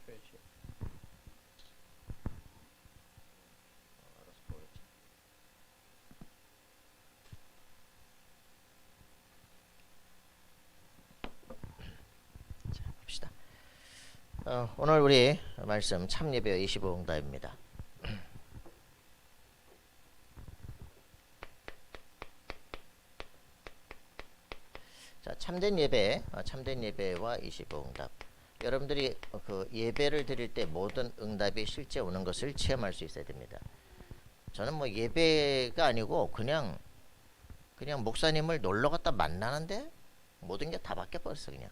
페이지. 알아서 보겠지. 자, 봅시다. 오늘 우리 말씀 참예배 25응답입니다. 자, 참된 예배와 25응답. 여러분들이 그 예배를 드릴 때 모든 응답이 실제 오는 것을 체험할 수 있어야 됩니다. 저는 뭐 예배가 아니고 그냥 목사님을 놀러 갔다 만나는데 모든 게 다 바뀌어 버렸어. 그냥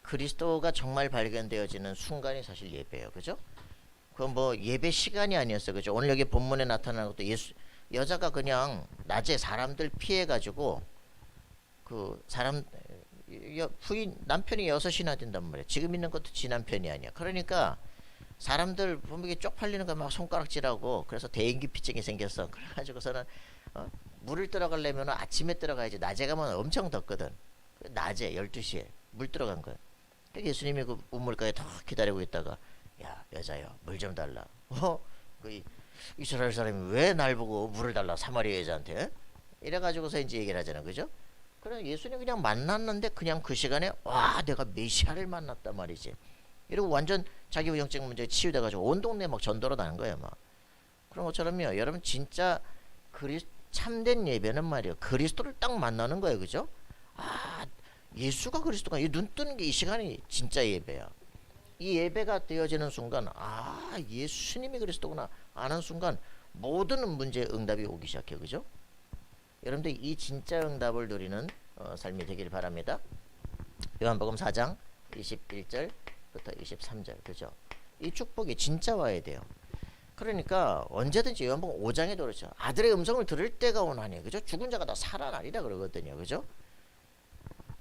그리스도가 정말 발견되어지는 순간이 사실 예배예요. 그죠? 그건 뭐 예배 시간이 아니었어. 그죠? 오늘 여기 본문에 나타나는 것도 여자가 그냥 낮에 사람들 피해 가지고 그 사람 부인 남편이 6이나 된단 말이야. 지금 있는 것도 지 남편이 아니야. 그러니까 사람들 보면 쪽팔리는 거 막 손가락질하고 그래서 대인기피증이 생겼어. 그래가지고서는 물을 들어가려면 아침에 들어가야지. 낮에 가면 엄청 덥거든. 낮에 12시에 물 들어간 거야. 예수님이 그 우물가에 탁 기다리고 있다가 야 여자여 물 좀 달라. 그 이스라엘 사람이 왜 날 보고 물을 달라 사마리아 여자한테? 이래가지고서 이제 얘기를 하잖아. 그죠? 그래 예수님 그냥 만났는데 그냥 그 시간에 와 내가 메시아를 만났단 말이지. 이러고 완전 자기 영적 문제에 치유돼가지고 온 동네 막 전도로 다는 거예요. 막 그런 것처럼요. 여러분 진짜 참된 예배는 말이에요. 그리스도를 딱 만나는 거예요. 그죠? 아 예수가 그리스도가 이 눈 뜨는 게 이 시간이 진짜 예배야. 이 예배가 되어지는 순간 아 예수님이 그리스도구나 아는 순간 모든 문제의 응답이 오기 시작해요. 그죠? 여러분들 이 진짜 응답을 누리는 삶이 되길 바랍니다. 요한복음 4장 21절부터 23절 그죠? 이 축복이 진짜 와야 돼요. 그러니까 언제든지 요한복음 5장에도 그렇죠. 아들의 음성을 들을 때가 오나니 그죠? 죽은 자가 다 살아나리라 그러거든요. 그죠?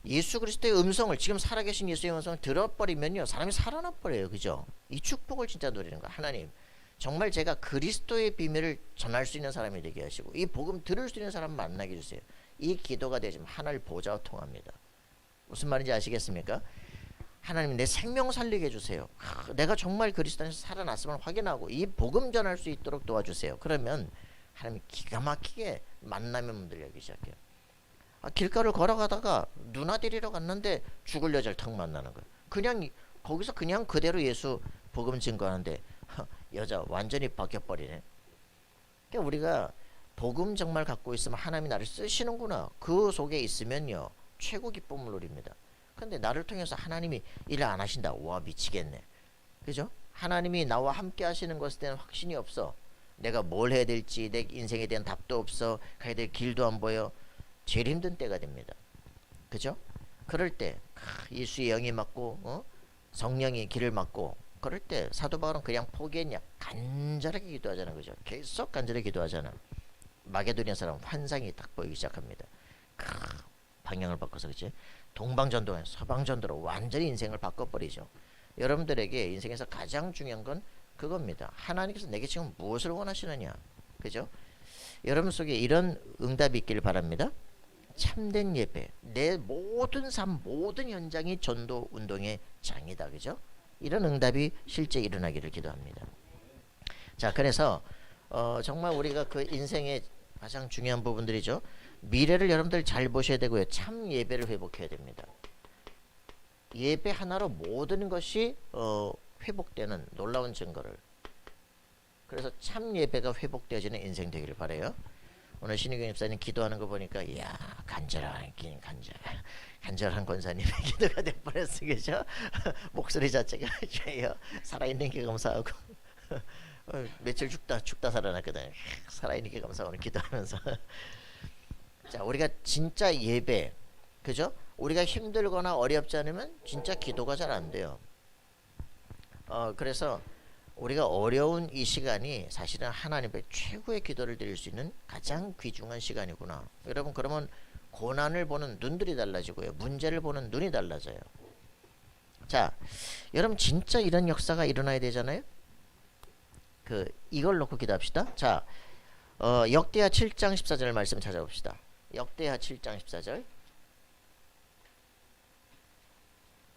예수 그리스도의 음성을 지금 살아계신 예수의 음성을 들어버리면요 사람이 살아나 버려요. 그죠? 이 축복을 진짜 누리는 거야. 하나님 정말 제가 그리스도의 비밀을 전할 수 있는 사람이 되게 하시고 이 복음 들을 수 있는 사람 만나게 해주세요. 이 기도가 되지만 하나를 보좌와 통합니다. 무슨 말인지 아시겠습니까? 하나님 내 생명 살리게 해주세요. 내가 정말 그리스도 안에서 살아났음을 확인하고 이 복음 전할 수 있도록 도와주세요. 그러면 하나님이 기가 막히게 만나면 문들 열기 시작해요. 길가를 걸어가다가 누나 데리러 갔는데 죽을 여자를 턱 만나는 거예요. 그냥 거기서 그냥 그대로 예수 복음 증거하는데 여자 완전히 바뀌어버리네. 그러니까 우리가 복음 정말 갖고 있으면 하나님이 나를 쓰시는구나. 그 속에 있으면요 최고 기쁨을 누립니다. 근데 나를 통해서 하나님이 일을 안 하신다. 와 미치겠네. 그죠? 하나님이 나와 함께 하시는 것에 대한 확신이 없어. 내가 뭘 해야 될지 내 인생에 대한 답도 없어. 가야 될 길도 안 보여. 제일 힘든 때가 됩니다. 그죠? 그럴 때 예수의 영이 막고 성령이 길을 막고 그럴 때 사도 바울은 그냥 포기했냐? 간절하게 기도하잖아. 그죠? 계속 간절하게 기도하잖아. 마게도니아 사람 환상이 딱 보이기 시작합니다. 방향을 바꿔서 그치? 동방전도 서방전도로 완전히 인생을 바꿔버리죠. 여러분들에게 인생에서 가장 중요한 건 그겁니다. 하나님께서 내게 지금 무엇을 원하시느냐? 그죠? 여러분 속에 이런 응답이 있길 바랍니다. 참된 예배, 내 모든 삶, 모든 현장이 전도 운동의 장이다. 그죠? 이런 응답이 실제 일어나기를 기도합니다. 자, 그래서 정말 우리가 그 인생의 가장 중요한 부분들이죠. 미래를 여러분들 잘 보셔야 되고요. 참 예배를 회복해야 됩니다. 예배 하나로 모든 것이 회복되는 놀라운 증거를. 그래서 참 예배가 회복되어지는 인생 되기를 바라요. 오늘 신유경 집사님 기도하는 거 보니까 이야 간절한 권사님의 기도가 돼버렸어. 그죠? 목소리 자체가 살아있는 게 감사하고 며칠 죽다 살아났거든. 살아있는 게 감사하고 기도하면서 자 우리가 진짜 예배 그죠? 우리가 힘들거나 어렵지 않으면 진짜 기도가 잘 안 돼요. 그래서 우리가 어려운 이 시간이 사실은 하나님의 최고의 기도를 드릴 수 있는 가장 귀중한 시간이구나. 여러분 그러면 고난을 보는 눈들이 달라지고요. 문제를 보는 눈이 달라져요. 자, 여러분 진짜 이런 역사가 일어나야 되잖아요. 이걸 놓고 기도합시다. 자, 역대하 7장 14절 말씀 찾아봅시다. 역대하 7장 14절.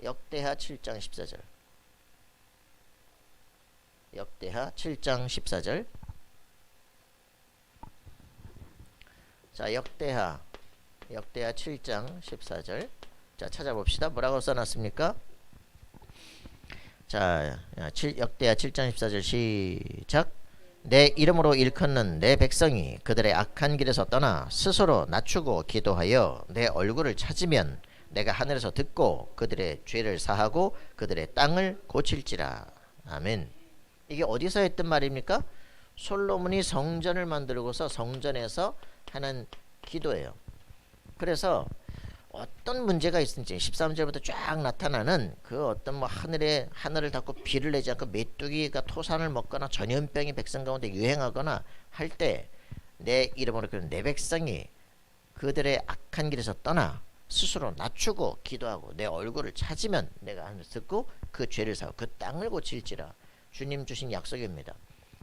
역대하 7장 14절. 역대하 7장 14절. 자, 역대하 7장 14절. 자, 찾아봅시다. 뭐라고 써놨습니까? 자, 역대하 7장 14절 시작. 내 이름으로 일컫는 내 백성이 그들의 악한 길에서 떠나 스스로 낮추고 기도하여 내 얼굴을 찾으면 내가 하늘에서 듣고 그들의 죄를 사하고 그들의 땅을 고칠지라. 아멘. 이게 어디서 했던 말입니까? 솔로몬이 성전을 만들고서 성전에서 하는 기도예요. 그래서 어떤 문제가 있든지 13절부터 쫙 나타나는 그 어떤 뭐 하늘을 닫고 비를 내지 않고 메뚜기가 토산을 먹거나 전염병이 백성 가운데 유행하거나 할 때 내 이름으로 내 백성이 그들의 악한 길에서 떠나 스스로 낮추고 기도하고 내 얼굴을 찾으면 내가 하늘에서 듣고 그 죄를 사고 그 땅을 고칠지라. 주님 주신 약속입니다.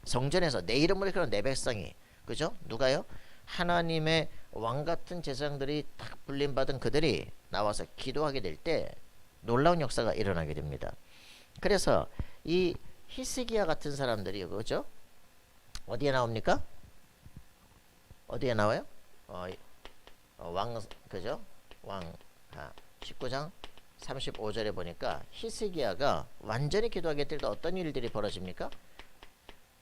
성전에서 내 이름으로 그런 내 백성이, 그죠? 누가요? 하나님의 왕같은 제사장들이 딱 불림받은 그들이 나와서 기도하게 될 때 놀라운 역사가 일어나게 됩니다. 그래서 이 히스기야 같은 사람들이, 그죠? 어디에 나옵니까? 어디에 나와요? 그죠? 왕하 19장 35절에 보니까 히스기야가 완전히 기도하게 될 때 어떤 일들이 벌어집니까?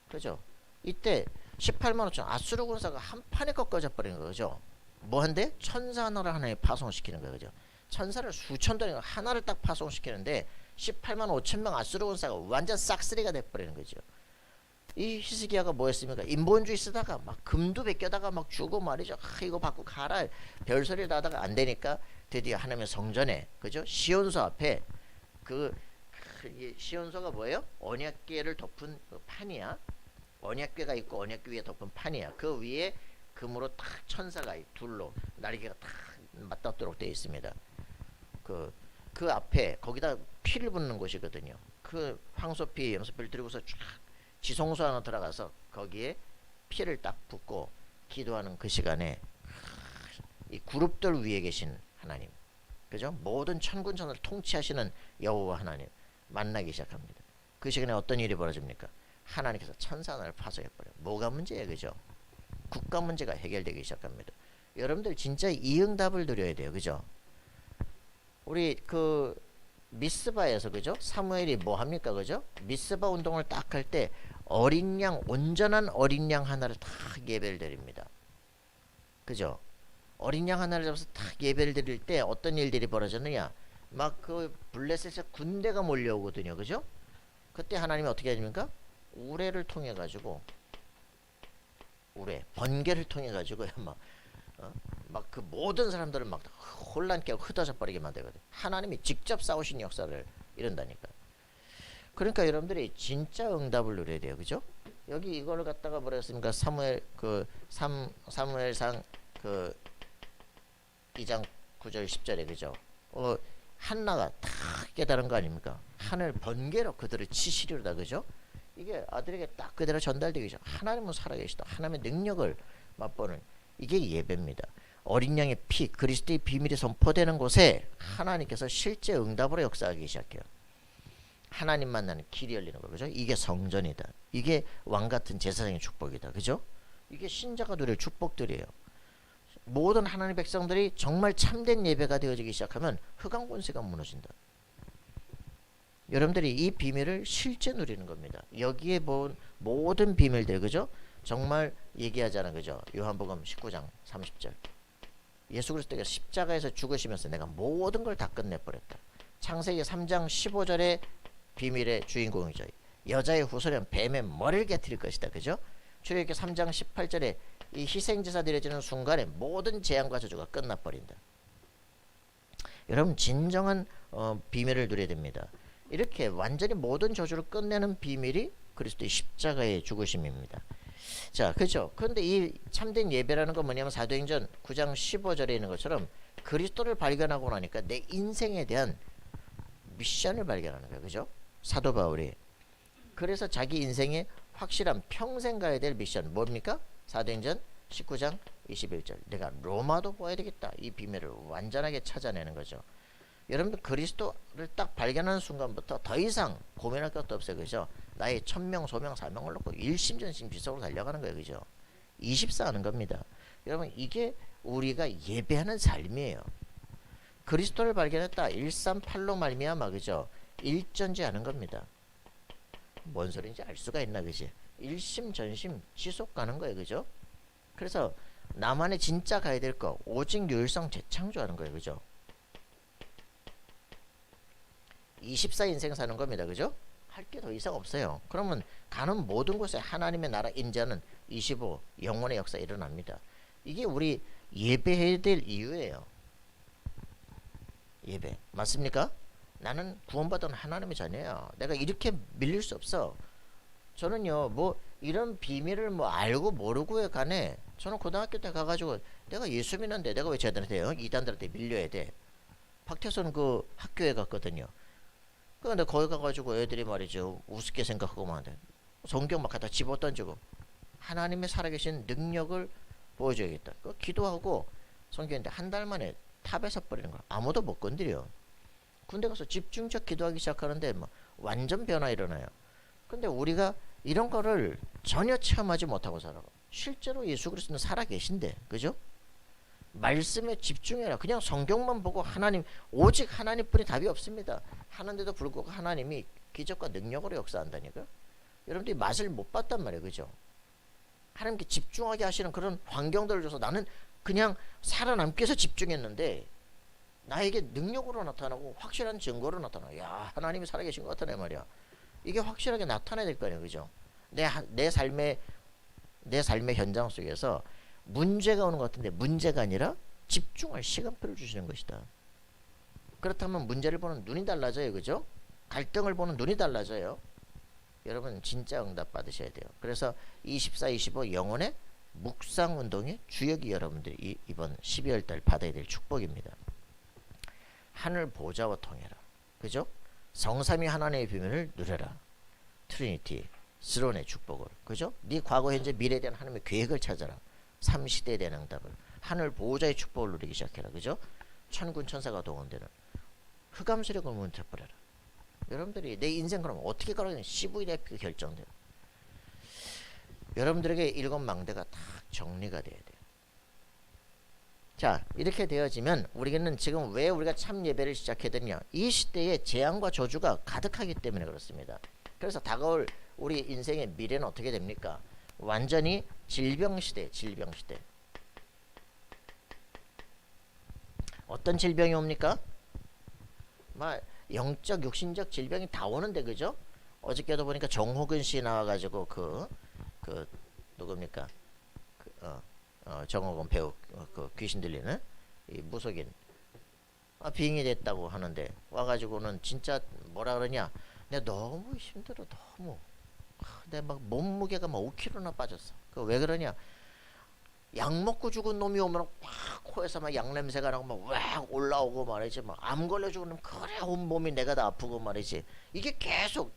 그죠? 이때 18만 5천 아수르 군사가 한 판에 꺾어져 버린 거죠. 뭐 한데? 천사 하나를 하나에 파송시키는 거예요. 그죠? 천사를 수천 돈에 하나를 딱 파송시키는데 18만 5천 명 아수르 군사가 완전 싹쓸이가 돼 버리는 거죠. 이 히스기야가 뭐였습니까? 인본주의 쓰다가 막 금도 베껴다가 막 주고 말이죠. 이거 받고 가라 별소리를 하다가 안 되니까 드디어 하나님의 성전에, 그죠? 시온소 앞에 시온소가 뭐예요? 언약궤를 덮은 그 판이야. 언약궤가 있고 언약궤 위에 덮은 판이야. 그 위에 금으로 딱 천사가 둘로 날개가 딱 맞닿도록 되어 있습니다. 그 앞에 거기다 피를 붓는 곳이거든요. 그 황소피, 염소피를 들고서 쫙 지성소 하나 들어가서 거기에 피를 딱 붓고 기도하는 그 시간에 이 그룹들 위에 계신 하나님, 그죠? 모든 천군 천사를 통치하시는 여호와 하나님 만나기 시작합니다. 그 시간에 어떤 일이 벌어집니까? 하나님께서 천사 하나를 파송해버려요. 뭐가 문제예요, 그죠? 국가 문제가 해결되기 시작합니다. 여러분들 진짜 이 응답을 누려야 돼요, 그죠? 우리 미스바에서, 그죠? 사무엘이 뭐 합니까, 그죠? 미스바 운동을 딱 할 때 어린 양, 온전한 어린 양 하나를 딱 예배를 드립니다. 그죠? 어린 양 하나를 잡아서 딱 예배를 드릴 때 어떤 일들이 벌어졌느냐? 막 블레셋에서 군대가 몰려오거든요, 그죠? 그때 하나님이 어떻게 하십니까? 우레를 통해 가지고 번개를 통해 가지고 막 그 모든 사람들을 막 혼란케 흩어져 버리게 만들거든요. 하나님이 직접 싸우신 역사를 이룬다니까. 그러니까 여러분들이 진짜 응답을 누려야 돼요, 그죠? 여기 이걸 갖다가 뭐랬습니까? 사무엘상 2장 9절 10절에, 그죠? 한나가 다 깨달은 거 아닙니까? 하늘 번개로 그들을 치시리로다, 그죠? 이게 아들에게 딱 그대로 전달되기 전 하나님은 살아계시다. 하나님의 능력을 맛보는 이게 예배입니다. 어린 양의 피, 그리스도의 비밀이 선포되는 곳에 하나님께서 실제 응답으로 역사하기 시작해요. 하나님 만나는 길이 열리는 거죠. 이게 성전이다. 이게 왕같은 제사장의 축복이다. 그죠? 이게 신자가 누릴 축복들이에요. 모든 하나님의 백성들이 정말 참된 예배가 되어지기 시작하면 흑암 권세가 무너진다. 여러분들이 이 비밀을 실제 누리는 겁니다. 여기에 본 모든 비밀들, 그죠? 정말 얘기하잖아, 그죠? 요한복음 19장 30절. 예수 그리스도가 십자가에서 죽으시면서 내가 모든 걸 다 끝내버렸다. 창세기 3장 15절의 비밀의 주인공이죠. 여자의 후손은 뱀의 머리를 깨뜨릴 것이다, 그죠? 출애굽기 3장 18절에 이 희생제사 드려지는 순간에 모든 재앙과 저주가 끝나버린다. 여러분 진정한 비밀을 누려야 됩니다. 이렇게 완전히 모든 저주를 끝내는 비밀이 그리스도의 십자가의 죽으심입니다. 자, 그렇죠. 그런데 이 참된 예배라는 건 뭐냐면 사도행전 9장 15절에 있는 것처럼 그리스도를 발견하고 나니까 내 인생에 대한 미션을 발견하는 거예요. 그죠? 사도 바울이. 그래서 자기 인생에 확실한 평생 가야 될 미션 뭡니까? 사도행전 19장 21절. 내가 로마도 보아야 되겠다. 이 비밀을 완전하게 찾아내는 거죠. 여러분들 그리스도를 딱 발견하는 순간부터 더 이상 고민할 것도 없어요. 그죠? 나의 천명, 소명, 사명을 놓고 일심전심 지속으로 달려가는 거예요. 그죠? 24 하는 겁니다. 여러분 이게 우리가 예배하는 삶이에요. 그리스도를 발견했다. 138로 말미암아 그죠? 일전지하는 겁니다. 뭔 소리인지 알 수가 있나 그지? 일심전심 지속 가는 거예요. 그죠? 그래서 나만의 진짜 가야 될 거 오직 유일성 재창조하는 거예요. 그죠? 24 인생 사는 겁니다. 그죠? 할 게 더 이상 없어요. 그러면 가는 모든 곳에 하나님의 나라 임재하는 25 영원의 역사 일어납니다. 이게 우리 예배해야 될 이유예요. 예배 맞습니까? 나는 구원받은 하나님의 자녀야. 내가 이렇게 밀릴 수 없어. 저는요 뭐 이런 비밀을 뭐 알고 모르고에 간에 저는 고등학교 때 가가지고 내가 예수 믿는데 내가 왜 쟤들한테 이단들한테 밀려야 돼. 박태선 그 학교에 갔거든요. 그런데 거기 가가지고 애들이 말이죠 우습게 생각하고 말한대. 성경 막 갖다 집어던지고 하나님의 살아계신 능력을 보여줘야겠다. 그 기도하고 성경인데 한 달 만에 탑에서 버리는 거야. 아무도 못 건드려. 군대 가서 집중적 기도하기 시작하는데 뭐 완전 변화 일어나요. 근데 우리가 이런 거를 전혀 체험하지 못하고 살아. 실제로 예수 그리스도는 살아계신데, 그죠? 말씀에 집중해라. 그냥 성경만 보고 하나님, 오직 하나님뿐이 답이 없습니다. 하는데도 불구하고 하나님이 기적과 능력으로 역사한다니까. 여러분들이 맛을 못 봤단 말이에요, 그죠? 하나님께 집중하게 하시는 그런 환경들을 줘서 나는 그냥 살아남기 위해서 집중했는데 나에게 능력으로 나타나고 확실한 증거로 나타나. 야, 하나님이 살아계신 것 같다네 말이야. 이게 확실하게 나타나야 될 거 아니에요, 그죠? 내 삶의 현장 속에서 문제가 오는 것 같은데 문제가 아니라 집중할 시간표를 주시는 것이다. 그렇다면 문제를 보는 눈이 달라져요, 그죠? 갈등을 보는 눈이 달라져요. 여러분 진짜 응답 받으셔야 돼요. 그래서 24, 25 영혼의 묵상 운동의 주역이 여러분들이 이번 12월 달 받아야 될 축복입니다. 하늘 보좌와 통해라. 그죠? 성삼위 하나님의 비밀을 누려라. 트리니티, 스론의 축복을. 그죠? 네 과거, 현재, 미래에 대한 하나님의 계획을 찾아라. 3시대에 대한 응답을. 하늘 보호자의 축복을 누리기 시작해라. 그죠? 천군 천사가 동원되는 흑암 세력을 무너뜨려라. 여러분들이 내 인생 그럼 어떻게 가라는 CVDIP가 결정돼요. 여러분들에게 일곱 망대가 다 정리가 돼야 돼요. 자, 이렇게 되어지면 우리는 지금 왜 우리가 참 예배를 시작해야 되냐? 이 시대에 재앙과 저주가 가득하기 때문에 그렇습니다. 그래서 다가올 우리 인생의 미래는 어떻게 됩니까? 완전히 질병시대, 질병시대. 어떤 질병이 옵니까? 막 영적, 육신적 질병이 다 오는데, 그죠? 어저께도 보니까 정호근 씨 나와가지고 그 누굽니까? 정호근 배우 그 귀신 들리는 이 무속인 빙의 됐다고 하는데 와가지고는 진짜 뭐라 그러냐? 내가 너무 힘들어, 너무. 내 막 몸무게가 막 5kg나 빠졌어. 그 왜 그러냐? 약 먹고 죽은 놈이 오면 막 코에서 막 약 냄새가 나고 막 왁 올라오고 말이지. 막 암 걸려 죽은 놈 그래 온 몸이 내가 다 아프고 말이지. 이게 계속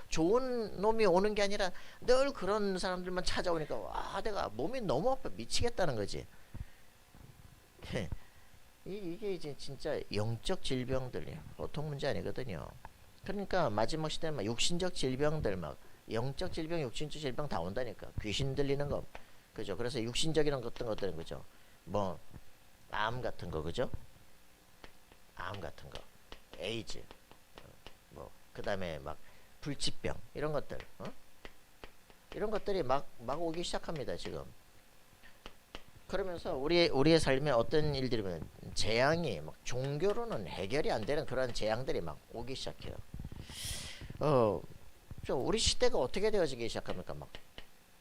좋은 놈이 오는 게 아니라 늘 그런 사람들만 찾아오니까 와 내가 몸이 너무 아파 미치겠다는 거지. 이게 이제 진짜 영적 질병들이야. 보통 문제 아니거든요. 그러니까 마지막 시대는 막 육신적 질병들 막 영적 질병, 육신적 질병 다 온다니까. 귀신 들리는 거. 그죠? 그래서 육신적인 어떤 것들은 그죠? 뭐 암 같은 거 그죠? 암 같은 거, 에이즈, 뭐 그다음에 막 불치병 이런 것들, 이런 것들이 막 오기 시작합니다 지금. 그러면서 우리의 삶에 어떤 일들이 보면 재앙이 막 종교로는 해결이 안 되는 그런 재앙들이 막 오기 시작해요. 우리 시대가 어떻게 되어지기 시작합니까? 막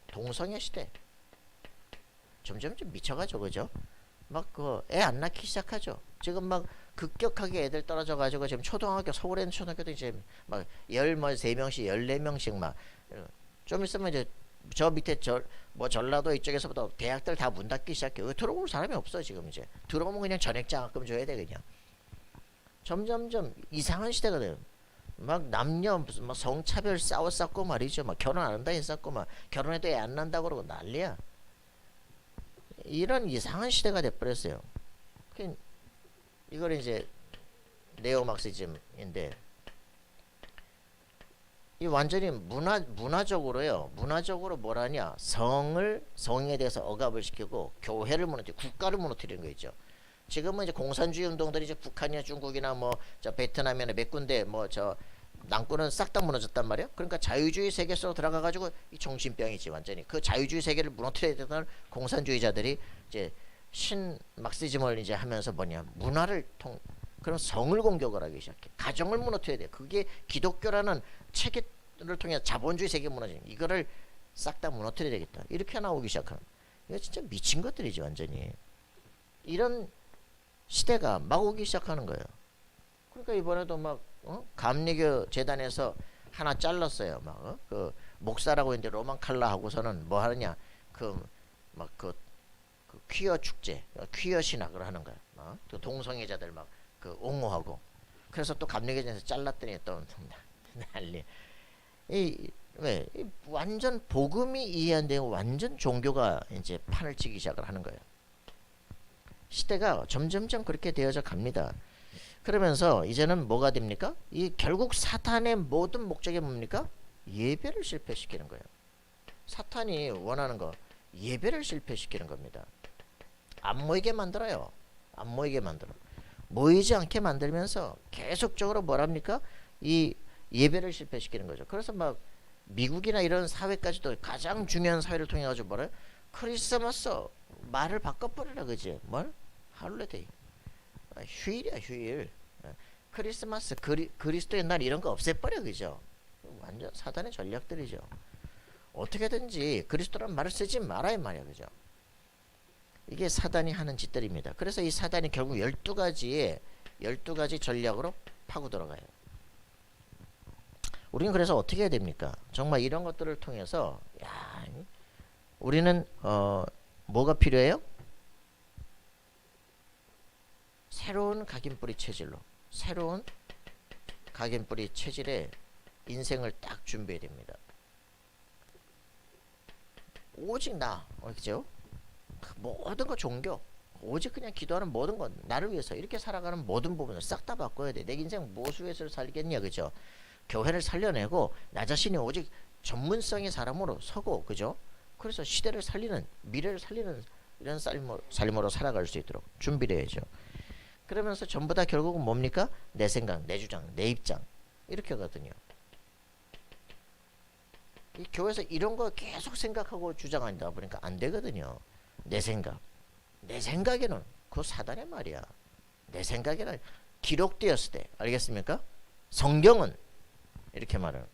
동성애 시대. 점점 좀 미쳐가죠, 그죠? 막 애 안 낳기 시작하죠. 지금 막 급격하게 애들 떨어져 가지고 지금 초등학교 서울에 있는 초등학교도 이제 막 13명씩 14명씩 막 좀 있으면 이제 저 밑에 전라도 이쪽에서부터 대학들 다 문 닫기 시작해. 왜 들어올 사람이 없어 지금 이제. 들어오면 그냥 전액장학금 줘야 돼 그냥. 점점점 이상한 시대가 돼요. 막 남녀 무슨 막 성차별 싸웠었고 말이죠. 막 결혼 안 한다 했었고 막 결혼해도 애 안 난다고 그러고 난리야. 이런 이상한 시대가 돼버렸어요. 이걸 이제 네오막시즘인데 이 완전히 문화적으로요. 문화적으로 뭐라냐? 성에 대해서 억압을 시키고 교회를 무너뜨리고 국가를 무너뜨리는 거 있죠. 지금은 이제 공산주의 운동들이 이제 북한이나 중국이나 뭐 저 베트남이나 몇 군데 뭐 저 남권은 싹 다 무너졌단 말이야. 그러니까 자유주의 세계 속으로 들어가 가지고 이 정신병이지 완전히. 그 자유주의 세계를 무너뜨려야 되던 공산주의자들이 이제 신 막시즘을 이제 하면서 뭐냐? 그럼 성을 공격을 하기 시작해. 가정을 무너뜨려야 돼. 그게 기독교라는 체계를 통해 자본주의 세계 무너지는 이거를 싹 다 무너뜨려야 되겠다. 이렇게 나오기 시작하는. 이거 진짜 미친 것들이지 완전히. 이런 시대가 막 오기 시작하는 거예요. 그러니까 이번에도 막 감리교 재단에서 하나 잘랐어요. 막 그 목사라고 했는데 로만 칼라 하고서는 뭐 하느냐 그 퀴어 축제, 퀴어 신학을 하는 거야. 또 동성애자들 막 그 옹호하고. 그래서 또 감리교에서 잘랐더니 또 난리. 이 완전 복음이 이해 안 되고 완전 종교가 이제 판을 치기 시작을 하는 거예요. 시대가 점점점 그렇게 되어져 갑니다. 그러면서 이제는 뭐가 됩니까? 이 결국 사탄의 모든 목적이 뭡니까? 예배를 실패시키는 거예요. 사탄이 원하는 거 예배를 실패시키는 겁니다. 안 모이게 만들어요. 안 모이게 만들어. 모이지 않게 만들면서 계속적으로 뭐랍니까? 이 예배를 실패시키는 거죠. 그래서 막 미국이나 이런 사회까지도 가장 중요한 사회를 통해 가지고 뭐래? 크리스마스 말을 바꿔버리라 그지? 뭘? 할로데이. 휴일이야 휴일. 크리스마스 그리스도의 날 이런 거 없애버려 그죠? 완전 사단의 전략들이죠. 어떻게든지 그리스도란 말을 쓰지 말아야 말이야 그죠? 이게 사단이 하는 짓들입니다. 그래서 이 사단이 결국 12가지 전략으로 파고 들어가요. 우리는 그래서 어떻게 해야 됩니까? 정말 이런 것들을 통해서 우리는 뭐가 필요해요? 새로운 각인뿌리 체질로 새로운 각인뿌리 체질의 인생을 딱 준비해야 됩니다. 오직 그죠? 모든 거 종교 오직 그냥 기도하는 모든 것 나를 위해서 이렇게 살아가는 모든 부분을 싹 다 바꿔야 돼. 내 인생 무엇을 위해서 살겠냐 그죠? 교회를 살려내고 나 자신이 오직 전문성의 사람으로 서고 그죠? 그래서 시대를 살리는 미래를 살리는 이런 삶으로 살아갈 수 있도록 준비를 해야죠. 그러면서 전부 다 결국은 뭡니까? 내 생각, 내 주장, 내 입장 이렇게 하거든요. 이 교회에서 이런 거 계속 생각하고 주장한다 보니까 안 되거든요. 내 생각에는 그 사단의 말이야. 내 생각에는 기록되었을 때 알겠습니까? 성경은 이렇게 말해요.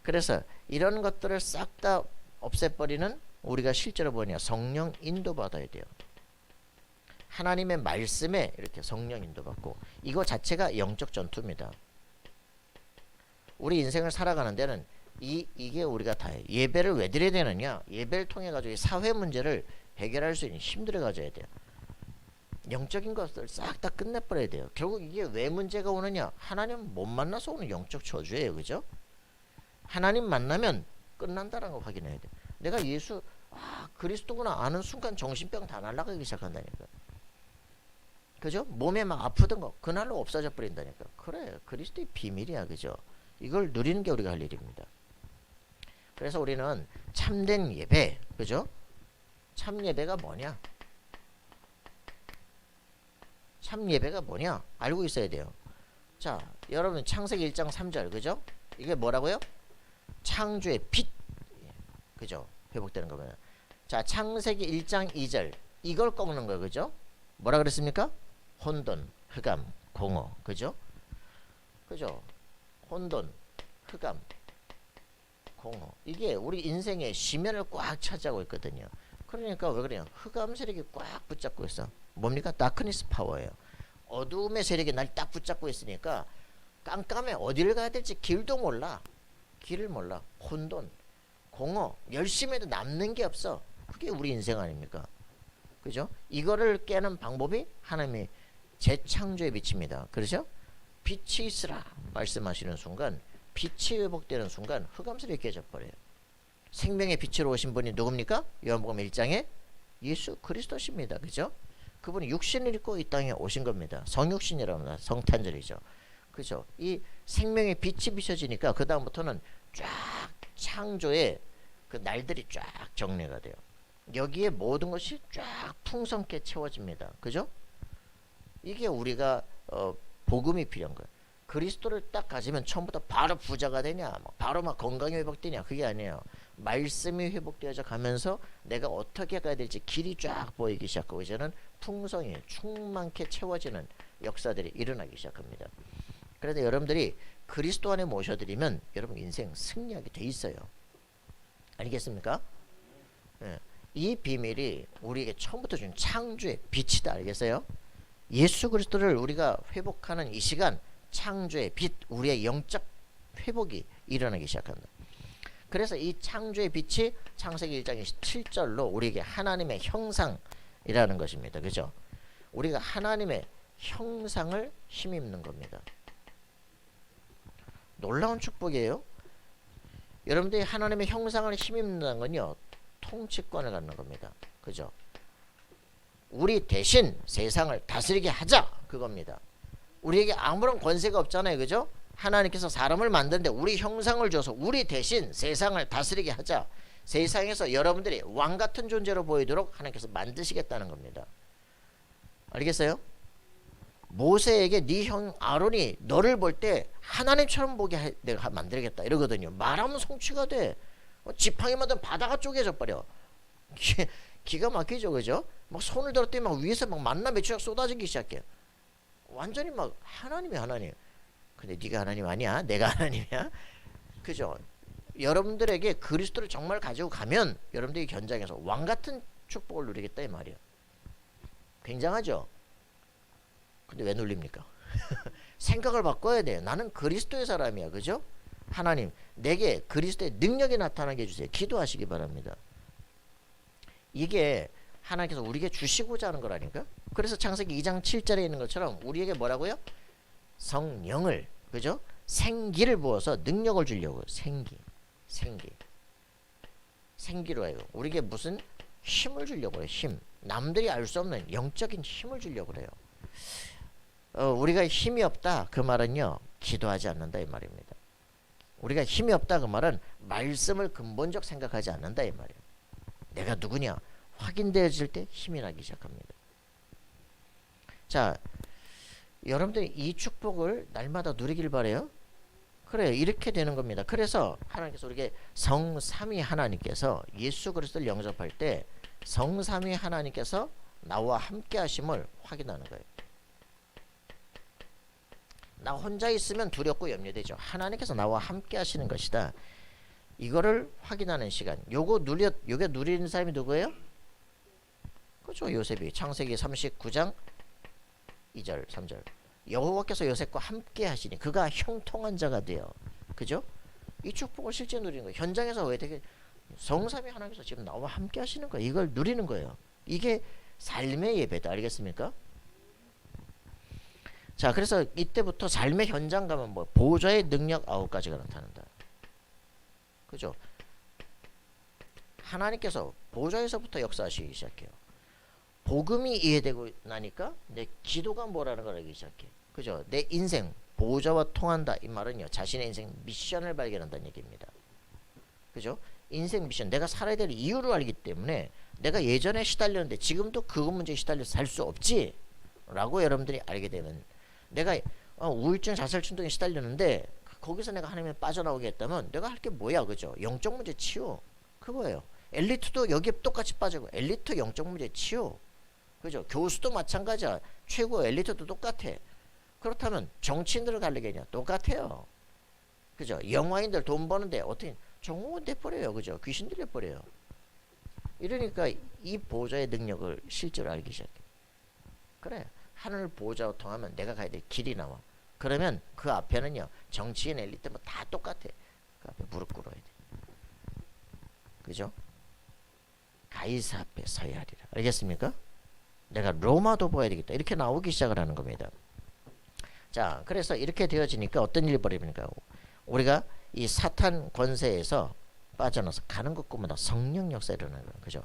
그래서 이런 것들을 싹 다 없애버리는 우리가 실제로 뭐냐 성령 인도받아야 돼요. 하나님의 말씀에 이렇게 성령 인도받고 이거 자체가 영적 전투입니다. 우리 인생을 살아가는 데는 이게 우리가 다 해요. 예배를 왜 드려야 되느냐? 예배를 통해 가지고 사회 문제를 해결할 수 있는 힘들어 가져야 돼요. 영적인 것을 싹 다 끝내버려야 돼요. 결국 이게 왜 문제가 오느냐? 하나님 못 만나서 오는 영적 저주예요. 그죠? 하나님 만나면 끝난다는 걸 확인해야 돼. 내가 예수 그리스도구나 아는 순간 정신병 다 날아가기 시작한다니까. 그죠? 몸에 막 아프던 거 그날로 없어져 버린다니까. 그래 그리스도의 비밀이야. 그죠? 이걸 누리는 게 우리가 할 일입니다. 그래서 우리는 참된 예배 그죠? 참 예배가 뭐냐? 참 예배가 뭐냐? 알고 있어야 돼요. 자 여러분 창세기 1장 3절 그죠? 이게 뭐라고요? 창조의 빛 그죠? 회복되는 거면 자 창세기 1장 2절 이걸 꺾는 거예요. 그죠? 뭐라 그랬습니까? 혼돈, 흑암, 공허 그죠? 그죠? 혼돈, 흑암, 공허 이게 우리 인생의 심연을 꽉 차지하고 있거든요. 그러니까 왜 그래요? 흑암 세력이 꽉 붙잡고 있어. 뭡니까? 다크니스 파워예요. 어두움의 세력이 날 딱 붙잡고 있으니까 깜깜해. 어디를 가야 될지 길도 몰라. 길을 몰라. 혼돈, 공허, 열심히 해도 남는 게 없어. 그게 우리 인생 아닙니까? 그죠? 이거를 깨는 방법이 하나님의 재창조의 빛입니다. 그렇죠? 빛이 있으라 말씀하시는 순간 빛이 회복되는 순간 흑암세력이 깨져버려요. 생명의 빛으로 오신 분이 누굽니까? 요한복음 1장에 예수 그리스도십니다. 그죠? 그분이 육신을 입고 이 땅에 오신 겁니다. 성육신이랍니다. 성탄절이죠. 그죠? 이 생명의 빛이 비춰지니까 그 다음부터는 쫙 창조의 그 날들이 쫙 정리가 돼요. 여기에 모든 것이 쫙 풍성케 채워집니다. 그죠? 이게 우리가 복음이 필요한 거예요. 그리스도를 딱 가지면 처음부터 바로 부자가 되냐, 바로 막 건강이 회복되냐, 그게 아니에요. 말씀이 회복되어져 가면서 내가 어떻게 가야 될지 길이 쫙 보이기 시작하고 이제는 풍성히 충만케 채워지는 역사들이 일어나기 시작합니다. 그래서 여러분들이 그리스도 안에 모셔드리면 여러분 인생 승리하게 돼 있어요. 알겠습니까? 예. 이 비밀이 우리에게 처음부터 준 창조의 빛이다. 알겠어요? 예수 그리스도를 우리가 회복하는 이 시간, 창조의 빛, 우리의 영적 회복이 일어나기 시작합니다. 그래서 이 창조의 빛이 창세기 1장 27절로 우리에게 하나님의 형상이라는 것입니다. 그죠? 우리가 하나님의 형상을 힘입는 겁니다. 놀라운 축복이에요. 여러분들이 하나님의 형상을 힘입는다는 건요, 통치권을 갖는 겁니다. 그죠? 우리 대신 세상을 다스리게 하자, 그겁니다. 우리에게 아무런 권세가 없잖아요. 그죠? 하나님께서 사람을 만드는데 우리 형상을 줘서 우리 대신 세상을 다스리게 하자. 세상에서 여러분들이 왕 같은 존재로 보이도록 하나님께서 만드시겠다는 겁니다. 알겠어요? 모세에게 네 형 아론이 너를 볼 때 하나님처럼 보게 내가 만들겠다 이러거든요. 말하면 성취가 돼. 지팡이마다 바다가 쪼개져 버려. 기가 막히죠. 그죠? 막 손을 들었더니 막 위에서 막 만나 매추가 쏟아지기 시작해. 완전히 막 하나님이 하나님. 근데 네가 하나님 아니야? 내가 하나님이야? 그죠? 여러분들에게 그리스도를 정말 가지고 가면 여러분들이 현장에서 왕같은 축복을 누리겠다 이 말이야. 굉장하죠? 근데 왜 눌립니까? 생각을 바꿔야 돼요. 나는 그리스도의 사람이야. 그죠? 하나님 내게 그리스도의 능력이 나타나게 해주세요. 기도하시기 바랍니다. 이게 하나님께서 우리에게 주시고자 하는 거라니까. 그래서 창세기 2장 7절에 있는 것처럼 우리에게 뭐라고요? 성령을, 그죠? 생기를 부어서 능력을 주려고. 생기로 해요. 우리에게 무슨 힘을 주려고 해요. 힘. 남들이 알 수 없는 영적인 힘을 주려고 그래요. 우리가 힘이 없다 그 말은요, 기도하지 않는다 이 말입니다. 우리가 힘이 없다 그 말은 말씀을 근본적 생각하지 않는다 이 말이에요. 내가 누구냐 확인되어질 때 힘이 나기 시작합니다. 자, 여러분들이 이 축복을 날마다 누리길 바래요. 그래요. 이렇게 되는 겁니다. 그래서 하나님께서 우리에게 성삼위 하나님께서 예수 그리스도를 영접할 때 성삼위 하나님께서 나와 함께 하심을 확인하는 거예요. 나 혼자 있으면 두렵고 염려되죠. 하나님께서 나와 함께 하시는 것이다. 이거를 확인하는 시간. 요게 누리는 사람이 누구예요? 그죠? 요셉이 창세기 39장 2절 3절. 여호와께서 요셉과 함께 하시니 그가 형통한 자가 되어. 그죠? 이 축복을 실제 누리는 거예요. 현장에서 왜 되게 성삼위 하나님께서 지금 나와 함께 하시는 거예요. 이걸 누리는 거예요. 이게 삶의 예배다. 알겠습니까? 자, 그래서 이때부터 삶의 현장 가면 뭐 보좌의 능력 9가지가 나타난다. 그죠? 하나님께서 보좌에서부터 역사하시기 시작해요. 복음이 이해되고 나니까 내 기도가 뭐라는 걸 알기 시작해. 그죠? 내 인생 보좌와 통한다 이 말은요, 자신의 인생 미션을 발견한다는 얘기입니다. 그죠? 인생 미션, 내가 살아야 될 이유를 알기 때문에 내가 예전에 시달렸는데 지금도 그것 문제에 시달려서 살 수 없지 라고 여러분들이 알게 되면, 내가 우울증 자살충동에 시달렸는데 거기서 내가 하나님에 빠져나오게 했다면 내가 할 게 뭐야. 그죠? 영적 문제 치유, 그거예요. 엘리트도 여기에 똑같이 빠지고, 엘리트 영적 문제 치유. 그죠? 교수도 마찬가지야. 최고 엘리트도 똑같아. 그렇다면 정치인들을 갈리겠냐? 똑같아요. 그죠? 영화인들 돈 버는데 어떻게 정오원 돼버려요. 그죠? 귀신 들려버려요. 이러니까 이 보좌의 능력을 실제로 알기 시작해. 그래, 하늘 보좌와 통하면 내가 가야 될 길이 나와. 그러면 그 앞에는요, 정치인 엘리트 뭐 다 똑같아. 그 앞에 무릎 꿇어야 돼. 그죠? 가이사 앞에 서야 하리라. 알겠습니까? 내가 로마도 보아야 되겠다. 이렇게 나오기 시작을 하는 겁니다. 자, 그래서 이렇게 되어지니까 어떤 일이 벌어집니까? 우리가 이 사탄 권세에서 빠져나서 가는 것뿐만 성령 역사에 일어나는 거예요. 그죠?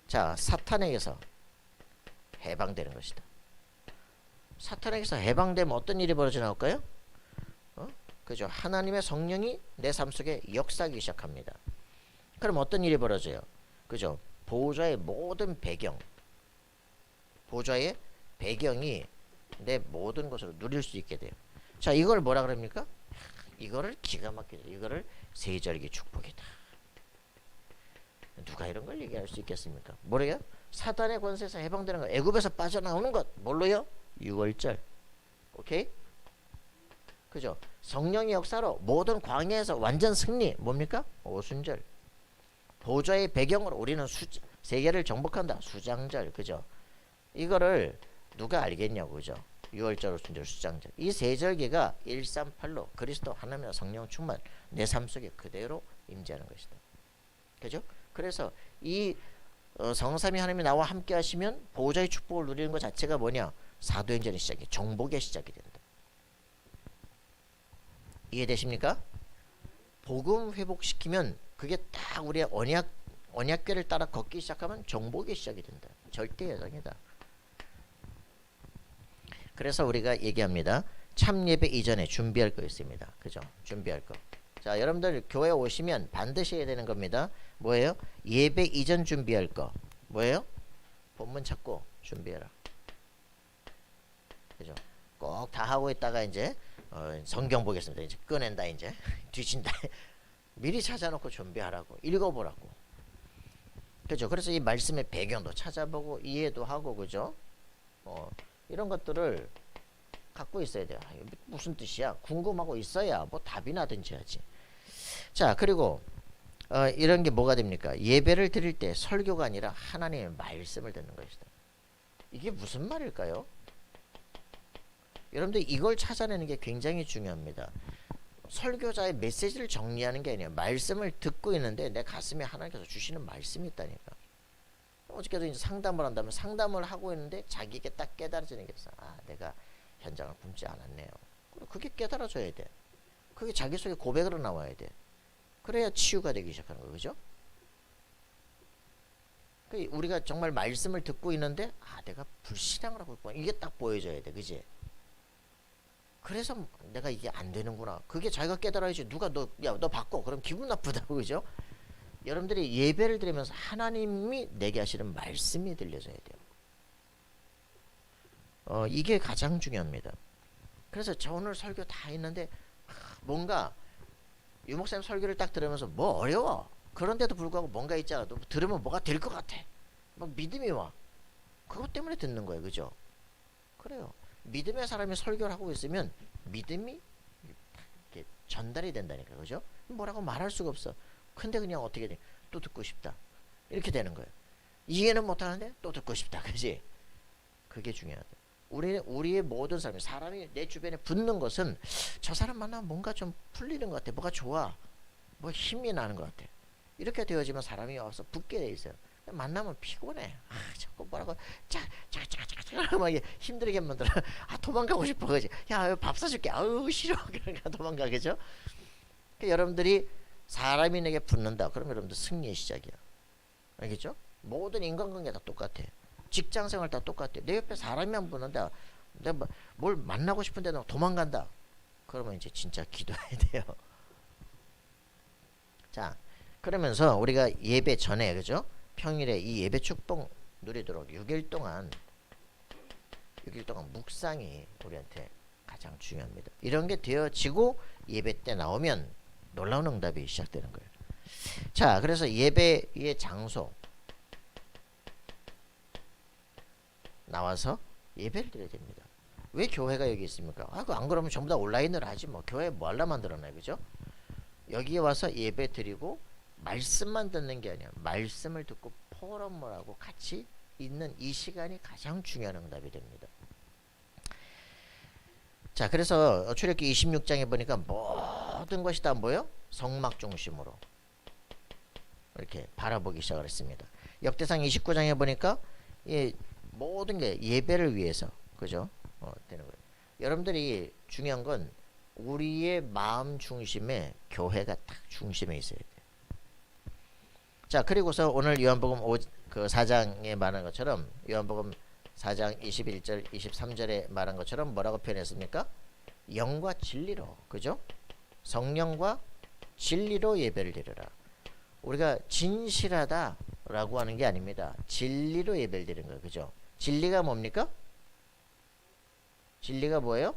자, 사탄에게서 해방되는 것이다. 사탄에게서 해방되면 어떤 일이 벌어져 나올까요? 그죠? 하나님의 성령이 내 삶 속에 역사하기 시작합니다. 그럼 어떤 일이 벌어져요? 그죠? 보호자의 모든 배경, 보호자의 배경이 내 모든 것으로 누릴 수 있게 돼요. 자, 이걸 뭐라 그럽니까? 이거를 기가 막히다. 이거를 세절기 축복이다. 누가 이런 걸 얘기할 수 있겠습니까? 뭐래요? 사단의 권세에서 해방되는 것, 애굽에서 빠져나오는 것, 뭘로요? 6월절. 오케이? 그죠? 성령의 역사로 모든 광야에서 완전 승리, 뭡니까? 오순절. 보좌의 배경으로 우리는 세계를 정복한다, 수장절. 그죠? 이거를 누가 알겠냐고. 그죠? 6월절, 오순절, 수장절. 이 세 절기가 138로 그리스도 하나님의 성령 충만 내 삶 속에 그대로 임재하는 것이다. 그죠? 그래서 이 성삼위 하나님이 나와 함께 하시면 보호자의 축복을 누리는 것 자체가 뭐냐? 사도행전의 시작이, 정복의 시작이 된다. 이해되십니까? 복음 회복시키면 그게 딱 우리의 언약궤를 따라 걷기 시작하면 정복의 시작이 된다. 절대 예정이다. 그래서 우리가 얘기합니다. 참 예배 이전에 준비할 거 있습니다. 그죠? 준비할 거. 자, 여러분들 교회 오시면 반드시 해야 되는 겁니다. 뭐예요? 예배 이전 준비할 거. 뭐예요? 본문 찾고 준비해라. 그죠? 꼭 다 하고 있다가 이제 성경 보겠습니다. 이제 꺼낸다. 이제 뒤진다. 미리 찾아놓고 준비하라고. 읽어보라고. 그죠? 그래서 이 말씀의 배경도 찾아보고 이해도 하고, 그죠? 이런 것들을 갖고 있어야 돼요. 무슨 뜻이야? 궁금하고 있어야 뭐 답이나 든지 하지. 자, 그리고 이런 게 뭐가 됩니까? 예배를 드릴 때 설교가 아니라 하나님의 말씀을 듣는 것이다. 이게 무슨 말일까요? 여러분들 이걸 찾아내는 게 굉장히 중요합니다. 설교자의 메시지를 정리하는 게 아니에요. 말씀을 듣고 있는데 내 가슴에 하나님께서 주시는 말씀이 있다니까. 어저께도 이제 상담을 한다면 상담을 하고 있는데 자기에게 딱 깨달아지는 게 있어. 아, 내가 현장을 굶지 않았네요. 그게 깨달아져야 돼. 그게 자기 속에 고백으로 나와야 돼. 그래야 치유가 되기 시작하는 거, 그죠? 우리가 정말 말씀을 듣고 있는데 아, 내가 불신앙을 하고 있구나. 이게 딱 보여져야 돼, 그지? 그래서 내가 이게 안 되는구나. 그게 자기가 깨달아야지. 누가 너 바꿔. 그럼 기분 나쁘다고, 그죠? 여러분들이 예배를 드리면서 하나님이 내게 하시는 말씀이 들려져야 돼요. 이게 가장 중요합니다. 그래서 저 오늘 설교 다 했는데 뭔가 유목사님 설교를 딱 들으면서 뭐 어려워. 그런데도 불구하고 뭔가 있잖아. 너 들으면 뭐가 될 것 같아. 막 믿음이 와. 그것 때문에 듣는 거예요. 그죠? 그래요. 믿음의 사람이 설교를 하고 있으면 믿음이 이렇게 전달이 된다니까. 그죠? 뭐라고 말할 수가 없어. 근데 그냥 어떻게 돼? 또 듣고 싶다. 이렇게 되는 거예요. 이해는 못하는데 또 듣고 싶다. 그지? 그게 중요하다. 우리의 모든 사람이 내 주변에 붙는 것은 저 사람 만나면 뭔가 좀 풀리는 것 같아. 뭐가 좋아. 뭐 힘이 나는 것 같아. 이렇게 되어지면 사람이 와서 붙게 돼 있어요. 만나면 피곤해. 아, 자꾸 뭐라고 짜짜짜짜짜 막 힘들게 만들어. 아, 도망가고 싶어. 그지? 야, 밥 사줄게. 아우, 싫어. 그러니까 도망가. 그죠? 그러니까 여러분들이 사람이 내게 붙는다. 그럼 여러분들 승리의 시작이야. 알겠죠? 모든 인간관계 다 똑같아. 직장생활 다 똑같아. 내 옆에 사람이 안 붙는다. 내가 뭘 만나고 싶은데 너 도망간다. 그러면 이제 진짜 기도해야 돼요. 자, 그러면서 우리가 예배 전에, 그죠? 평일에 이 예배 축복 누리도록 6일 동안 묵상이 우리한테 가장 중요합니다. 이런 게 되어지고 예배 때 나오면 놀라운 응답이 시작되는 거예요. 자, 그래서 예배의 장소 나와서 예배를 드려야 됩니다. 왜 교회가 여기 있습니까? 아, 안 그러면 전부 다 온라인으로 하지 뭐. 교회 뭐 하려 만들었나요? 그죠? 여기에 와서 예배 드리고 말씀만 듣는 게 아니야. 말씀을 듣고 포럼을 하고 같이 있는 이 시간이 가장 중요한 응답이 됩니다. 자, 그래서 출애굽기 26장에 보니까 모든 것이 다 뭐예요? 성막 중심으로 이렇게 바라보기 시작을 했습니다. 역대상 29장에 보니까 이 모든 게 예배를 위해서, 그죠? 되는 거예요. 여러분들이 중요한 건 우리의 마음 중심에 교회가 딱 중심에 있어야 돼요. 자, 그리고서 오늘 요한복음 4장에 말한 것처럼 요한복음 4장 21절 23절에 말한 것처럼 뭐라고 표현했습니까? 영과 진리로, 그죠? 성령과 진리로 예배를 드려라. 우리가 진실하다라고 하는 게 아닙니다. 진리로 예배를 드리는 거예요, 그죠? 진리가 뭡니까? 진리가 뭐예요?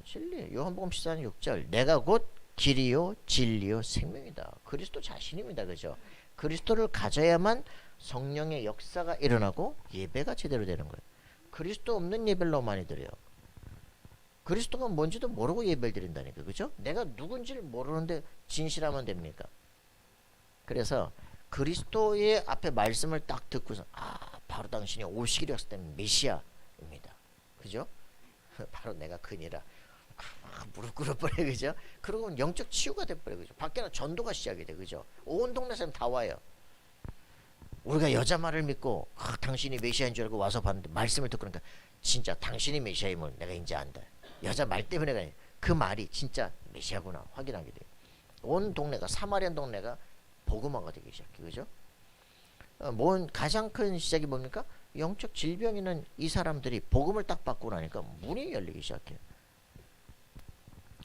진리. 요한복음 14장 6절. 내가 곧 길이요 진리요 생명이다. 그리스도 자신입니다, 그죠? 그리스도를 가져야만 성령의 역사가 일어나고 예배가 제대로 되는 거예요. 그리스도 없는 예배를 너무 많이 드려요. 그리스도가 뭔지도 모르고 예배를 드린다니까, 그죠? 내가 누군지를 모르는데 진실하면 됩니까? 그래서 그리스도의 앞에 말씀을 딱 듣고서 바로 당신이 오시기로 했을 메시아입니다, 그죠? 바로 내가 그니라 무릎 꿇어버려, 그죠? 그러고 영적 치유가 돼버려, 그죠? 밖에는 전도가 시작이 돼, 그죠? 온 동네 사람 다 와요. 우리가 여자 말을 믿고 당신이 메시아인 줄 알고 와서 봤는데 말씀을 듣고 그러니까 진짜 당신이 메시아임을 내가 이제 안다. 여자 말 때문에가 아니라 그 말이 진짜 메시아구나 확인하게 돼요. 온 동네가, 사마리안 동네가 복음화가 되기 시작해, 그죠? 가장 큰 시작이 뭡니까? 영적 질병 있는 이 사람들이 복음을 딱 받고 나니까 문이 열리기 시작해요.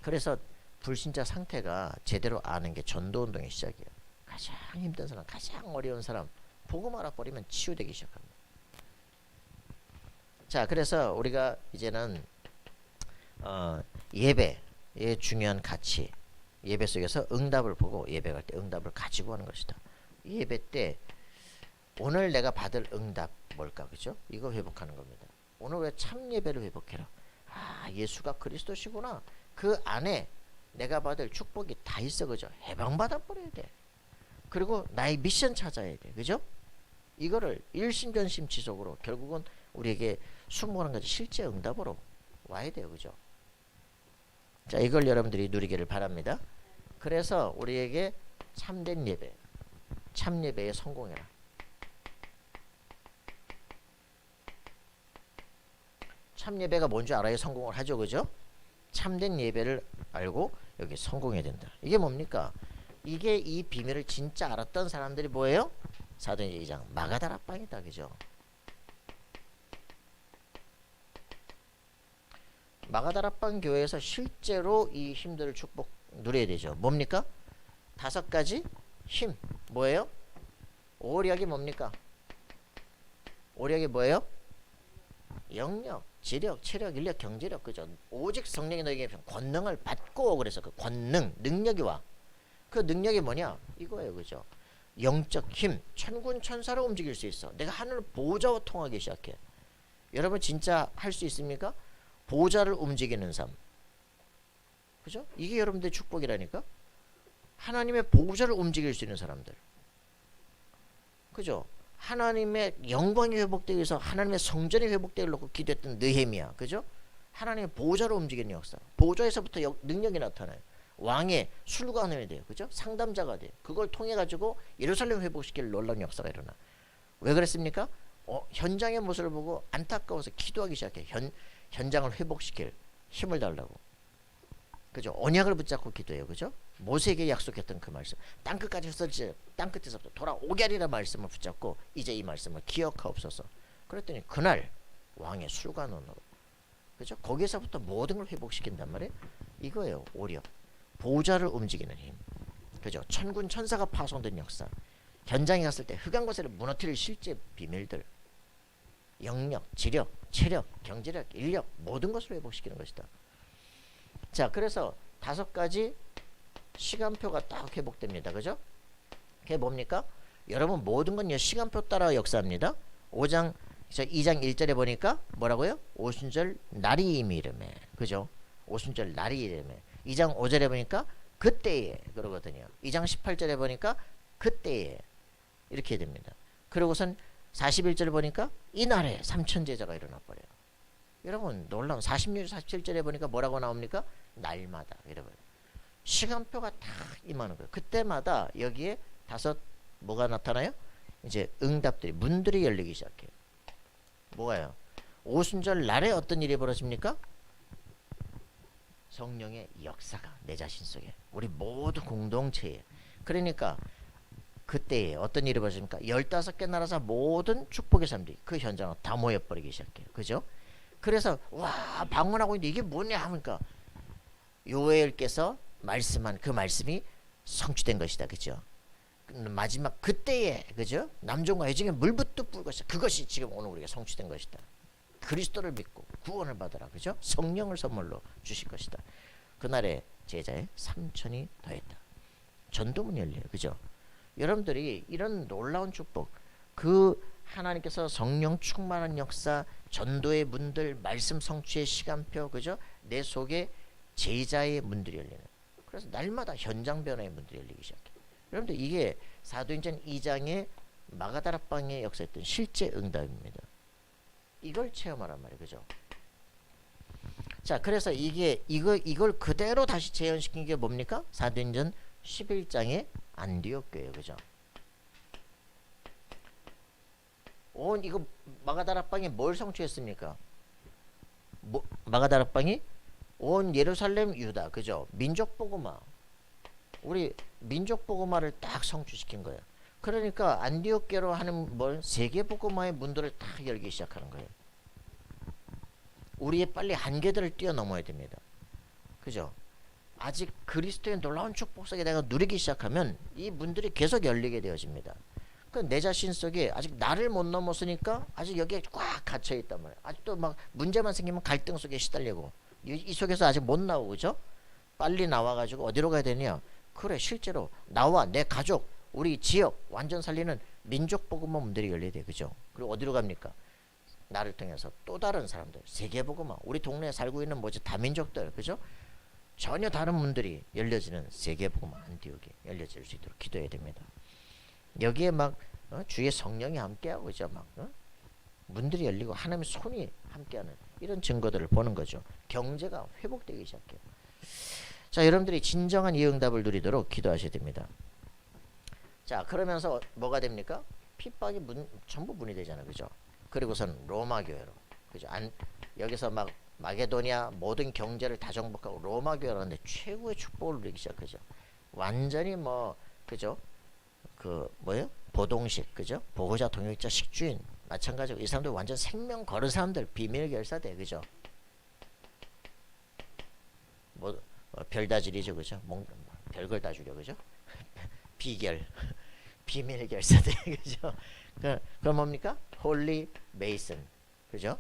그래서 불신자 상태가 제대로 아는 게 전도운동의 시작이에요. 가장 힘든 사람, 가장 어려운 사람 복음 알아버리면 치유되기 시작합니다. 자, 그래서 우리가 이제는 예배의 중요한 가치, 예배 속에서 응답을 보고 예배할 때 응답을 가지고 하는 것이다. 예배 때 오늘 내가 받을 응답 뭘까, 그죠? 이거 회복하는 겁니다. 오늘 왜 참 예배를 회복해라. 예수가 그리스도시구나. 그 안에 내가 받을 축복이 다 있어, 그죠? 해방받아 버려야 돼. 그리고 나의 미션 찾아야 돼, 그죠? 이거를 일심전심 지속으로 결국은 우리에게 수많은 가지 실제 응답으로 와야 돼요, 그죠? 자, 이걸 여러분들이 누리기를 바랍니다. 그래서 우리에게 참된 예배, 참 예배에 성공해라. 참 예배가 뭔지 알아야 성공을 하죠, 그죠? 참된 예배를 알고 여기 성공해야 된다. 이게 뭡니까? 이게 이 비밀을 진짜 알았던 사람들이 뭐예요? 사도행전 2장 마가다락방이다, 그죠? 마가다락방 교회에서 실제로 이 힘들을 축복 누려야 되죠. 뭡니까? 5가지 힘. 뭐예요? 오력이 뭡니까? 오력이 뭐예요? 영력, 지력, 체력, 인력, 경제력, 그죠? 오직 성령이 너에게 권능을 받고, 그래서 그 권능, 능력이 와. 그 능력이 뭐냐? 이거예요, 그죠? 영적 힘, 천군 천사로 움직일 수 있어. 내가 하늘 보호자와 통하기 시작해. 여러분 진짜 할 수 있습니까? 보호자를 움직이는 삶, 그죠? 이게 여러분들의 축복이라니까. 하나님의 보호자를 움직일 수 있는 사람들, 그죠? 하나님의 영광이 회복되기 위해서 하나님의 성전이 회복되기를 놓고 기도했던 느헤미야, 그죠? 하나님의 보호자로 움직이는 역사, 보호자에서부터 능력이 나타나요. 왕의 술관원이 돼요, 그죠? 상담자가 돼요. 그걸 통해 가지고 예루살렘 회복시킬 놀라운 역사가 일어나. 왜 그랬습니까? 현장의 모습을 보고 안타까워서 기도하기 시작해. 현장을 회복시킬 힘을 달라고, 그죠? 언약을 붙잡고 기도해요, 그죠? 모세에게 약속했던 그 말씀, 땅끝까지 흩어지지, 땅끝에서부터 돌아오게 하리라 말씀을 붙잡고 이제 이 말씀을 기억하옵소서. 그랬더니 그날 왕의 술관원으로, 그죠? 거기서부터 모든 걸 회복시킨단 말이에요. 이거예요, 오력. 보호자를 움직이는 힘, 그죠? 천군 천사가 파송된 역사, 현장에 갔을 때 흑암과세를 무너뜨릴 실제 비밀들, 영력, 지력, 체력, 경제력, 인력, 모든 것을 회복시키는 것이다. 자, 그래서 5가지 시간표가 딱 회복됩니다, 그죠? 그게 뭡니까? 여러분 모든 건 시간표 따라 역사합니다. 2장 1절에 보니까 뭐라고요? 오순절 날이 이미 이르매, 그죠? 오순절 날이 이르매. 2장 5절에 보니까 그때에 그러거든요. 2장 18절에 보니까 그때에 이렇게 됩니다. 그리고선 41절 보니까 이날에 삼천제자가 일어나 버려요. 여러분 놀라운 46, 47절에 보니까 뭐라고 나옵니까? 날마다. 여러분 시간표가 다 임하는 거예요. 그때마다 여기에 5 뭐가 나타나요? 이제 응답들이, 문들이 열리기 시작해요. 뭐예요? 오순절 날에 어떤 일이 벌어집니까? 성령의 역사가 내 자신 속에, 우리 모두 공동체에. 그러니까 그때에 어떤 일이 벌어집니까? 15개 나라에서 모든 축복의 사람들이 그 현장으로 다 모여버리기 시작해요. 그죠? 그래서 와 방문하고 있는데 이게 뭐냐 하니까 요엘께서 말씀한 그 말씀이 성취된 것이다. 그죠? 마지막 그때에 그죠? 남종과 여종의 물붓도 불 것이다. 그것이 지금 오늘 우리가 성취된 것이다. 그리스도를 믿고 구원을 받아라. 그죠? 성령을 선물로 주실 것이다. 그날에 제자의 3천이 더했다. 전도문이 열려요. 그죠? 여러분들이 이런 놀라운 축복, 그 하나님께서 성령 충만한 역사, 전도의 문들, 말씀 성취의 시간표, 그죠? 내 속에 제자의 문들이 열리는. 그래서 날마다 현장 변화의 문들이 열리기 시작해요. 여러분들 이게 사도행전 2장의 마가다락방의 역사했던 실제 응답입니다. 이걸 체험하란 말이에요. 그죠? 자, 그래서 이걸 그대로 다시 재현시킨 게 뭡니까? 사도행전 11장의 안디옥 교회예요. 그죠? 이거 마가다락방이 뭘 성취했습니까? 마가다락방이 온 예루살렘 유다, 그죠? 민족 복음화. 우리 민족 복음화를 딱 성취시킨 거예요. 그러니까 안디옥교로 하는 세계 복음화의 문들을 딱 열기 시작하는 거예요. 우리의 빨리 한계들을 뛰어넘어야 됩니다. 그죠? 아직 그리스도의 놀라운 축복 속에 내가 누리기 시작하면 이 문들이 계속 열리게 되어집니다. 내 자신 속에 아직 나를 못 넘었으니까 아직 여기에 꽉 갇혀 있단 말이에요. 아직도 막 문제만 생기면 갈등 속에 시달리고 이 속에서 아직 못 나오고, 그죠? 빨리 나와가지고 어디로 가야 되냐? 그래, 실제로 나와 내 가족, 우리 지역 완전 살리는 민족 복음화 문들이 열려야 돼. 그죠? 그리고 어디로 갑니까? 나를 통해서 또 다른 사람들, 세계 복음화, 우리 동네에 살고 있는 다민족들, 그죠? 전혀 다른 문들이 열려지는 세계 복음화 안디옥이 열려질 수 있도록 기도해야 됩니다. 여기에 주의 성령이 함께하고, 그죠? 문들이 열리고 하나님의 손이 함께하는 이런 증거들을 보는 거죠. 경제가 회복되기 시작해요. 자, 여러분들이 진정한 이 응답을 누리도록 기도하셔야 됩니다. 자, 그러면서 뭐가 됩니까? 핍박이 전부 분리되잖아요. 그죠? 그리고선 로마 교회로, 그죠? 여기서 마게도니아 모든 경제를 다 정복하고 로마 교회로 하는데 최고의 축복을 누리기 시작하죠. 완전히 그죠? 보동식, 그죠? 보호자, 동역자, 식주인 마찬가지고 이 사람들 완전 생명 거는 사람들, 비밀 결사대, 그죠? 별다줄이죠, 그죠? 별걸 다 주려, 그죠? 비결, 비밀 결사대, 그죠? 그럼 뭡니까? 홀리 메이슨, 그죠?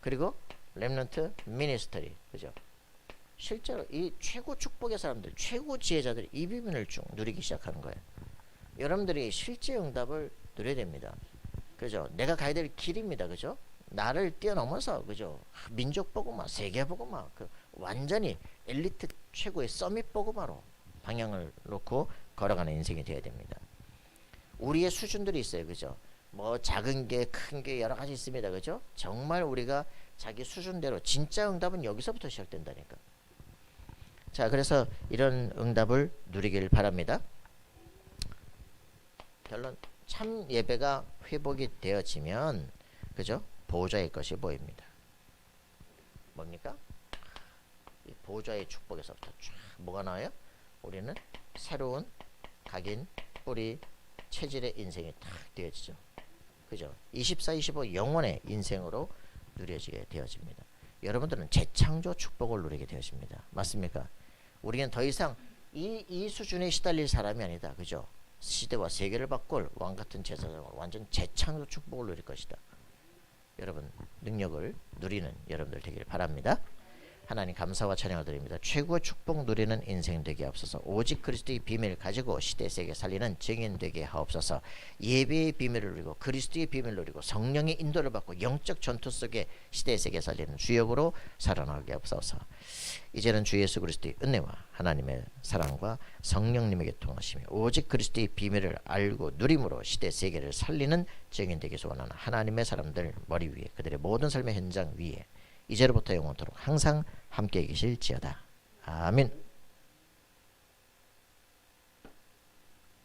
그리고 렘넌트 미니스터리, 그죠? 실제로 이 최고 축복의 사람들, 최고 지혜자들이 이 비밀을 쭉 누리기 시작하는 거예요. 여러분들이 실제 응답을 누려야 됩니다. 그죠? 내가 가야 될 길입니다. 그죠? 나를 뛰어넘어서, 그죠? 민족 복음화, 세계 복음화, 완전히 엘리트 최고의 서밋 복음화로 방향을 놓고 걸어가는 인생이 되어야 됩니다. 우리의 수준들이 있어요. 그죠? 작은 게, 큰 게 여러 가지 있습니다. 그죠? 정말 우리가 자기 수준대로 진짜 응답은 여기서부터 시작된다니까. 자, 그래서 이런 응답을 누리길 바랍니다. 결론, 참 예배가 회복이 되어지면, 그죠? 보호자의 것이 보입니다. 뭡니까? 이 보호자의 축복에서부터 쫙 뭐가 나와요? 우리는 새로운 각인, 뿌리, 체질의 인생이 탁 되어지죠. 그죠? 24, 25 영원의 인생으로 누려지게 되어집니다. 여러분들은 재창조 축복을 누리게 되어집니다. 맞습니까? 우리는 더 이상 이 수준에 시달릴 사람이 아니다. 그죠? 시대와 세계를 바꿀 왕같은 제사장으로 완전 재창조 축복을 누릴 것이다. 여러분, 능력을 누리는 여러분들 되기를 바랍니다. 하나님 감사와 찬양을 드립니다. 최고의 축복 누리는 인생 되게 하옵소서. 오직 그리스도의 비밀을 가지고 시대 세계 살리는 증인 되게 하옵소서. 예배의 비밀을 누리고 그리스도의 비밀을 누리고 성령의 인도를 받고 영적 전투 속에 시대 세계 살리는 주역으로 살아나게 하옵소서. 이제는 주 예수 그리스도의 은혜와 하나님의 사랑과 성령님에게 통하시며 오직 그리스도의 비밀을 알고 누림으로 시대 세계를 살리는 증인 되기 소원하는 하나님의 사람들 머리 위에 그들의 모든 삶의 현장 위에 이제로부터 영원토록 항상 함께 계실지어다. 아멘.